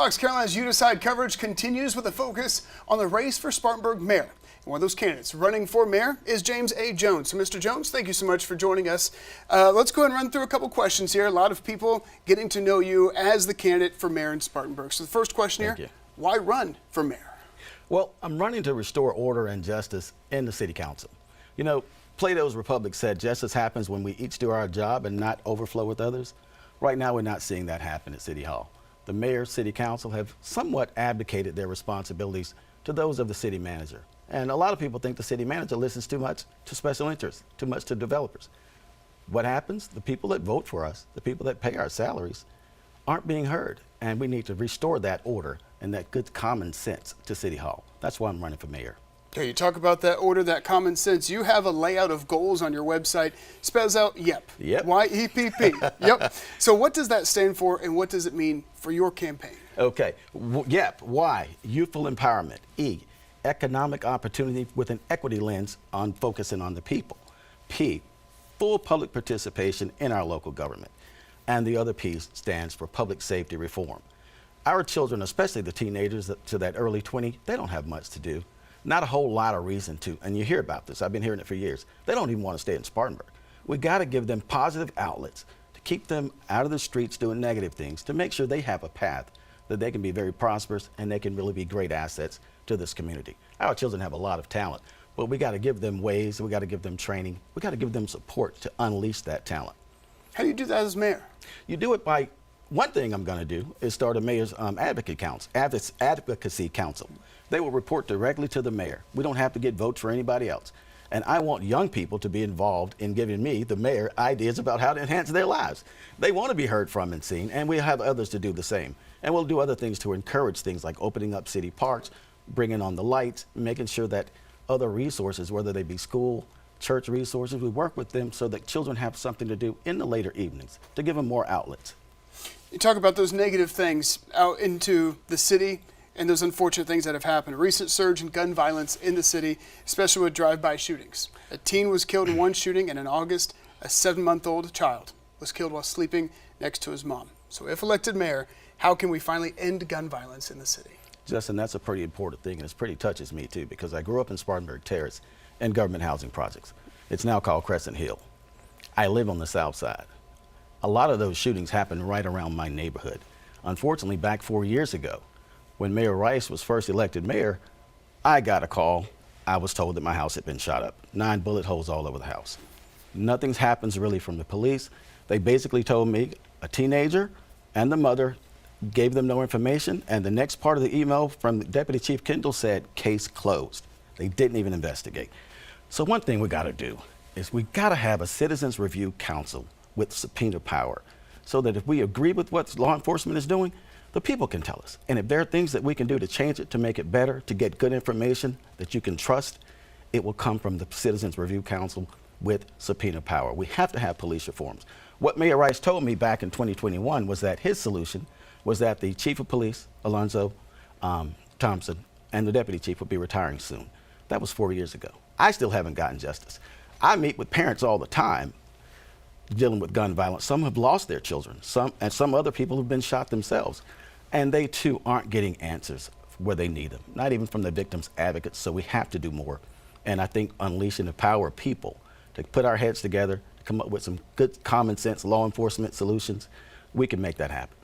Fox Carolina's You Decide coverage continues with a focus on the race for Spartanburg mayor. And one of those candidates running for mayor is James A. Jones. So, Mr. Jones, thank you so much for joining us. Let's go ahead and run through a couple questions here. A lot of people getting to know you as the candidate for mayor in Spartanburg. So the first question here, why run for mayor? Well, I'm running to restore order and justice in the city council. You know, Plato's Republic said justice happens when we each do our job and not overflow with others. Right now, we're not seeing that happen at City Hall. The mayor, city council have somewhat abdicated their responsibilities to those of the city manager. And a lot of people think the city manager listens too much to special interests, too much to developers. What happens? The people that vote for us, the people that pay our salaries, aren't being heard. And we need to restore that order and that good common sense to City Hall. That's why I'm running for mayor. Okay, you talk about that order, that common sense. You have a layout of goals on your website. Spells out YEP. Yep. Y-E-P-P. Yep. So what does that stand for, and what does it mean for your campaign? Okay. YEP. Y, youthful empowerment. E, economic opportunity with an equity lens on focusing on the people. P, full public participation in our local government. And the other P stands for public safety reform. Our children, especially the teenagers to that early 20, they don't have much to do. Not a whole lot of reason to, and you hear about this, I've been hearing it for years. They don't even want to stay in Spartanburg. We got to give them positive outlets to keep them out of the streets doing negative things, to make sure they have a path that they can be very prosperous and they can really be great assets to this community. Our children have a lot of talent, but we got to give them ways, we got to give them training, we got to give them support to unleash that talent. How do you do that as mayor? You do it by, one thing I'm going to do is start a mayor's advocacy council. They will report directly to the mayor. We don't have to get votes for anybody else. And I want young people to be involved in giving me, the mayor, ideas about how to enhance their lives. They want to be heard from and seen, and we have others to do the same. And we'll do other things to encourage things like opening up city parks, bringing on the lights, making sure that other resources, whether they be school, church resources, we work with them so that children have something to do in the later evenings to give them more outlets. You talk about those negative things out into the city and those unfortunate things that have happened. A recent surge in gun violence in the city, especially with drive-by shootings. A teen was killed in one shooting, and in August, a 7-month-old child was killed while sleeping next to his mom. So if elected mayor, how can we finally end gun violence in the city? Justin, that's a pretty important thing, and it pretty touches me too, because I grew up in Spartanburg Terrace and government housing projects. It's now called Crescent Hill. I live on the south side. A lot of those shootings happened right around my neighborhood. Unfortunately, back 4 years ago, when Mayor Rice was first elected mayor, I got a call. I was told that my house had been shot up. 9 bullet holes all over the house. Nothing happens really from the police. They basically told me a teenager and the mother gave them no information, and the next part of the email from Deputy Chief Kendall said, case closed. They didn't even investigate. So one thing we gotta do is we gotta have a citizens review council with subpoena power, so that if we agree with what law enforcement is doing, the people can tell us. And if there are things that we can do to change it, to make it better, to get good information that you can trust, it will come from the Citizens Review Council with subpoena power. We have to have police reforms. What Mayor Rice told me back in 2021 was that his solution was that the Chief of Police, Alonzo Thompson, and the Deputy Chief would be retiring soon. That was 4 years ago. I still haven't gotten justice. I meet with parents all the time dealing with gun violence. Some have lost their children, some other people have been shot themselves. And they too aren't getting answers where they need them, not even from the victims' advocates. So we have to do more. And I think unleashing the power of people to put our heads together, to come up with some good common sense law enforcement solutions, we can make that happen.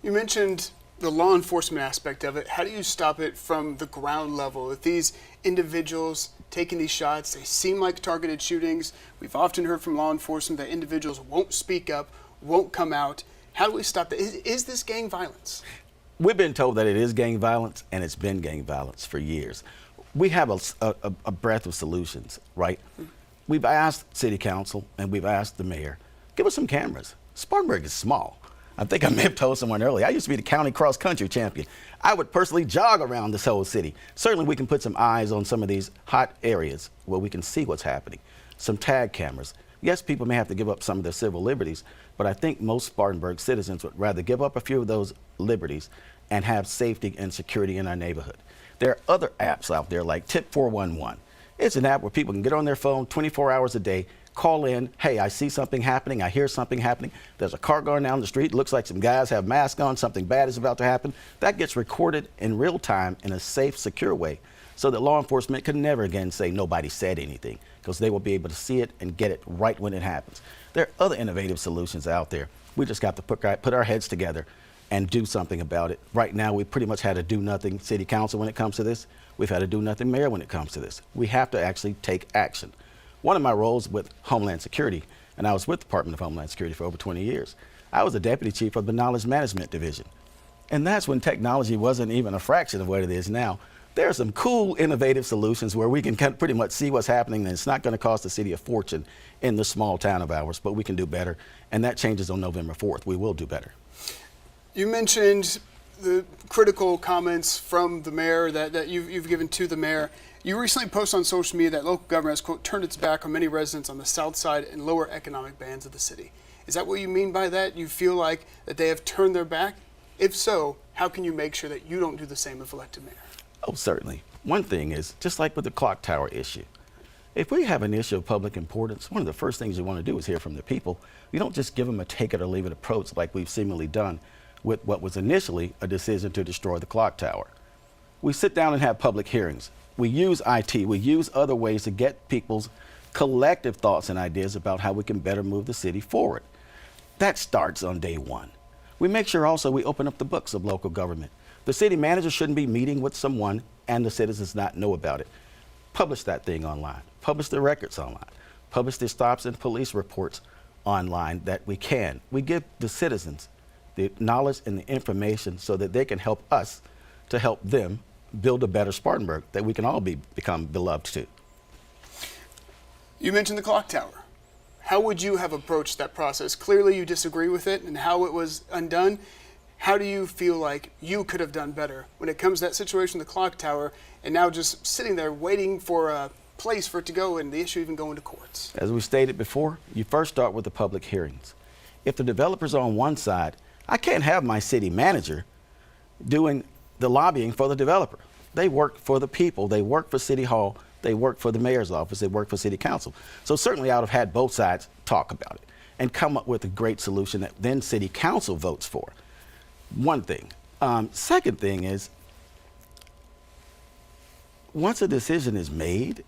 You mentioned the law enforcement aspect of it. How do you stop it from the ground level? With these individuals taking these shots, they seem like targeted shootings. We've often heard from law enforcement that individuals won't speak up, won't come out. How do we stop that? Is this gang violence? We've been told that it is gang violence, and it's been gang violence for years. We have a breadth of solutions, right? We've asked City Council and we've asked the mayor, give us some cameras. Spartanburg is small. I think I may have told someone earlier, I used to be the county cross-country champion. I would personally jog around this whole city. Certainly we can put some eyes on some of these hot areas where we can see what's happening. Some tag cameras. Yes, people may have to give up some of their civil liberties, but I think most Spartanburg citizens would rather give up a few of those liberties and have safety and security in our neighborhood. There are other apps out there like Tip 411. It's an app where people can get on their phone 24 hours a day, call in, hey, I see something happening, I hear something happening, there's a car going down the street, looks like some guys have masks on, something bad is about to happen. That gets recorded in real time in a safe, secure way so that law enforcement can never again say nobody said anything, because they will be able to see it and get it right when it happens. There are other innovative solutions out there. We just got to put our heads together and do something about it. Right now, we pretty much had a do-nothing city council when it comes to this. We've had a do-nothing mayor when it comes to this. We have to actually take action. One of my roles with Homeland Security, and I was with the Department of Homeland Security for over 20 years, I was the deputy chief of the Knowledge Management Division. And that's when technology wasn't even a fraction of what it is now. There are some cool, innovative solutions where we can pretty much see what's happening, and it's not going to cost the city a fortune in this small town of ours, but we can do better. And that changes on November 4th. We will do better. You mentioned the critical comments from the mayor that you've given to the mayor. You recently posted on social media that local government has, quote, turned its back on many residents on the south side and lower economic bands of the city. Is that what you mean by that? You feel like that they have turned their back? If so, how can you make sure that you don't do the same if elected mayor? Oh, certainly. One thing is, just like with the clock tower issue, if we have an issue of public importance, one of the first things you want to do is hear from the people. You don't just give them a take it or leave it approach like we've seemingly done with what was initially a decision to destroy the clock tower. We sit down and have public hearings. We use IT. We use other ways to get people's collective thoughts and ideas about how we can better move the city forward. That starts on day one. We make sure also we open up the books of local government. The city manager shouldn't be meeting with someone and the citizens not know about it. Publish that thing online. Publish the records online. Publish the stops and police reports online that we can. We give the citizens the knowledge and the information so that they can help us to help them build a better Spartanburg that we can all become beloved to. You mentioned the clock tower. How would you have approached that process? Clearly you disagree with it and how it was undone. How do you feel like you could have done better when it comes to that situation, the clock tower, and now just sitting there waiting for a place for it to go and the issue even going to courts? As we stated before, you first start with the public hearings. If the developer's on one side, I can't have my city manager doing the lobbying for the developer. They work for the people. They work for City Hall. They work for the mayor's office. They work for City Council. So certainly I would have had both sides talk about it and come up with a great solution that then City Council votes for. One thing. Second thing is, once a decision is made,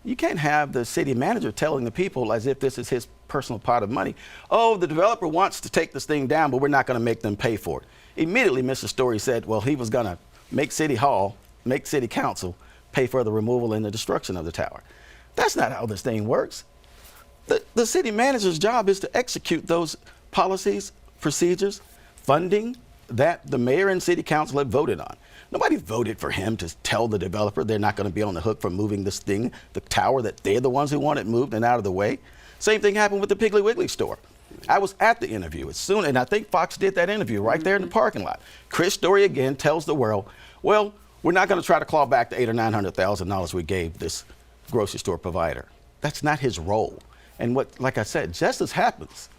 you can't have the city manager telling the people as if this is his personal pot of money, oh, the developer wants to take this thing down, but we're not going to make them pay for it. Immediately, Mr. Story said, well, he was going to make City Hall, make City Council pay for the removal and the destruction of the tower. That's not how this thing works. The city manager's job is to execute those policies, procedures, funding that the mayor and City Council have voted on. Nobody voted for him to tell the developer they're not going to be on the hook for moving this thing, the tower, that they're the ones who want it moved and out of the way. Same thing happened with the Piggly Wiggly store. I was at the interview as soon, and I think Fox did that interview right there in the parking lot. Chris Story again tells the world, well, we're not going to try to claw back the $800,000 or $900,000 we gave this grocery store provider. That's not his role. And what, like I said, justice happens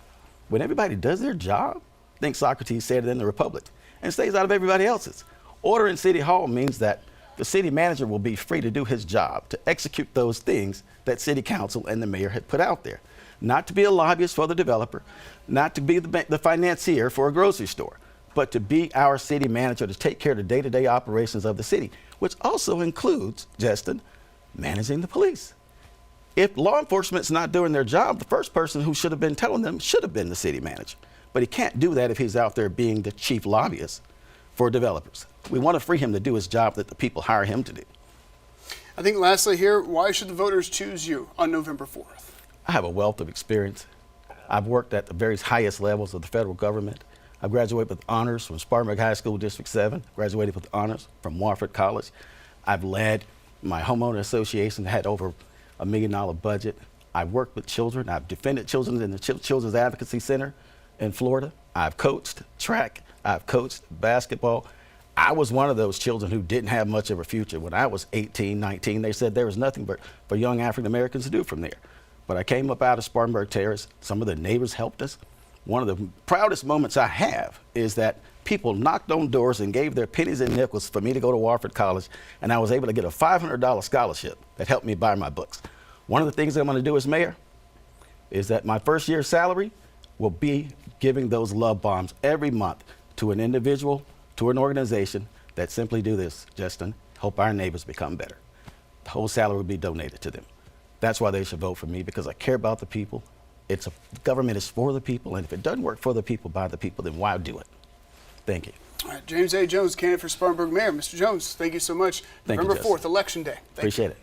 when everybody does their job. I think Socrates said it in the Republic, and stays out of everybody else's. Order in City Hall means that the city manager will be free to do his job, to execute those things that City Council and the mayor had put out there. Not to be a lobbyist for the developer, not to be the financier for a grocery store, but to be our city manager to take care of the day-to-day operations of the city, which also includes, Justin, managing the police. If law enforcement's not doing their job, the first person who should have been telling them should have been the city manager. But he can't do that if he's out there being the chief lobbyist for developers. We want to free him to do his job that the people hire him to do. I think lastly here, why should the voters choose you on November 4th? I have a wealth of experience. I've worked at the very highest levels of the federal government. I graduated with honors from Spartanburg High School District 7, graduated with honors from Wofford College. I've led my homeowner association that had over $1 million budget. I've worked with children. I've defended children in the Children's Advocacy Center in Florida. I've coached track. I've coached basketball. I was one of those children who didn't have much of a future. When I was 18, 19, they said there was nothing but for young African Americans to do from there. But I came up out of Spartanburg Terrace. Some of the neighbors helped us. One of the proudest moments I have is that people knocked on doors and gave their pennies and nickels for me to go to Wofford College, and I was able to get a $500 scholarship that helped me buy my books. One of the things I'm going to do as mayor, is that my first year's salary will be giving those love bombs every month to an individual, to an organization that simply do this, Justin, help our neighbors become better. The whole salary will be donated to them. That's why they should vote for me, because I care about the people. Government is for the people, and if it doesn't work for the people, by the people, then why do it? Thank you. All right, James A. Jones, candidate for Spartanburg mayor. Mr. Jones, thank you so much. Thank you, November Justin. 4th, Election Day. Thank you. Appreciate it.